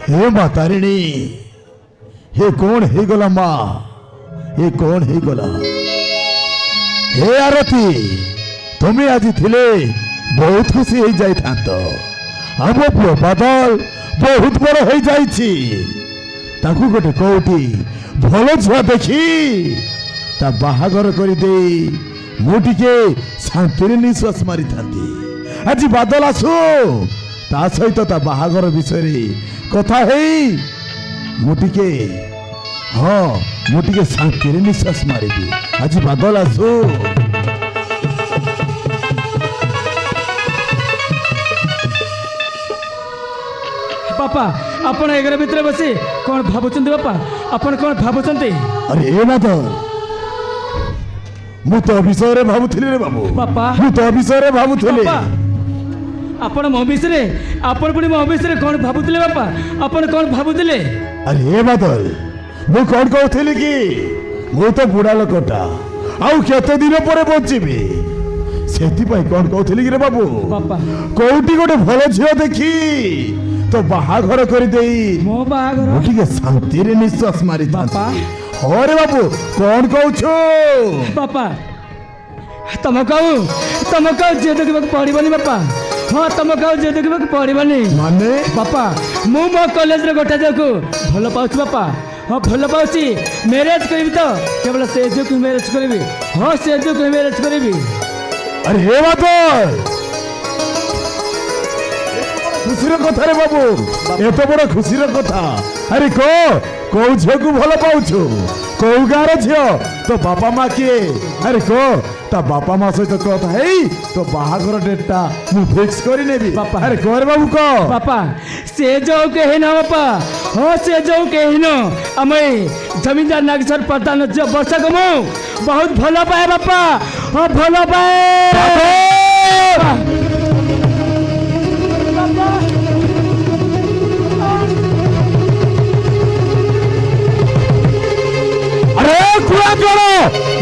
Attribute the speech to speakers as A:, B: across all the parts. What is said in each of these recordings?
A: हे माँ तारिणी हे कौन हे गला माँ ये कौन हे गला हे आरती तुम्हें आज थिले बहुत खुशी हो जाई थांतो हम पुओ बादल बहुत बड़ हो जाइछि ताकू गोटे कोठी भलो छुआ देखी ता बाहागर करी दे मु टिके शांति निश्वास मारी थांती आज बादल आसु ता सहित ता बाहागर विषय कथा है मुटिके हाँ मुटिके शांति निश्वास मारिबी आज बादल आसु
B: बापा आपण एगार भितर बसी कौन भावुचंती बापा आपण कौन भावुचंती
A: अरे ए बादल मु तो विषय रे भाबुथिली रे बाबू
B: बापा
A: मु तो विषय रे भाबुथिली
B: आपण मो विषय आपण पुणी मो विषय कौन भावुथिले बापा आपण कौन भावुथिले
A: अरे ए बादल मु कौन कहथिली कि मु तो बुढ़ा लोकटा आउ केते दिन पर बंचिबी सेति पई कौन कहथिली कि रे बाबू
B: बापा
A: कोउटी गोटे भलो झियो देखी तो बाहाघर कर दे
B: मो बाहाघर
A: मुटिके शांति रे निश्वास मारी
B: बापा
A: अरे बाबू कौन कहछो
B: बापा तम कहू जे देखा पड़बनी बापा हाँ तुम कहू जे देखा पड़बनी
A: माने
B: बापा मु मो कॉलेज रे गोटा जाकू भल पाउछ बापा हाँ भल पाउछि मैरिज करी तो केवल से जो को मैरिज करी हाँ से जो को मैरिज करी
A: अरे हे बादल खुशी कथा रे बाबू एत बड़ खुशी कथा अरे कौ झील को भल पाउछु कौ गाँव झील तो बापा माँ किए अरे ता बापा माँ सहित कथा है तो बाहागर डेटा मु फिक्स करी नेबी
B: बापा
A: अरे रे बाबू कह
B: बापा से जो कही न बापा हाँ से जो कही न आम जमींदार नागेश्वर प्रधान जो वर्षा को मु बहुत भल पाए बापा हाँ भल पाए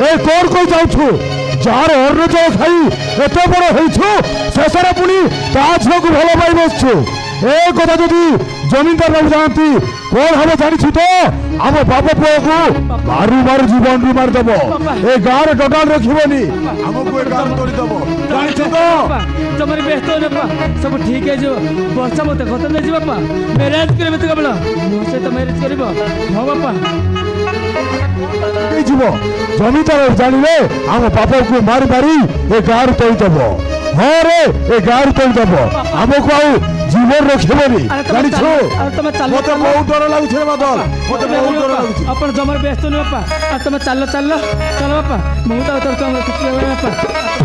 A: ए कौन कोई जाऊछु जार अन्न जो खाई एत बड़ होइछु शेषर पुणी ता झील को भल पाई बसछु ए कथा जदि जमींदार बाबू जानती कौन हम जानी तो आम बाप पुओ को मारू मारू जीवन रू मार दबो ए गाँव टोटाल रखिबनी हमको ए गाँव तोड़ी दबो जानी तो
B: तुम व्यस्त हो बापा सब ठीक है जो वर्षा मत खत्म नहीं बापा मैरिज कर केवल मो सहित मैरिज कर हाँ बापा
A: जमीदार जानिले आम बाप को मारी मारी ए गाँव तोड़ी दब हाँ रे ए गाँव तोड़ी दब आमको आउ जीवन रखिबनी जानिछु मते बहुत डर लागुछ बादल मते बहुत डर लागुछ
B: अपन जमर व्यस्त न बापा तुम चल चल चल बापा बहुत बापा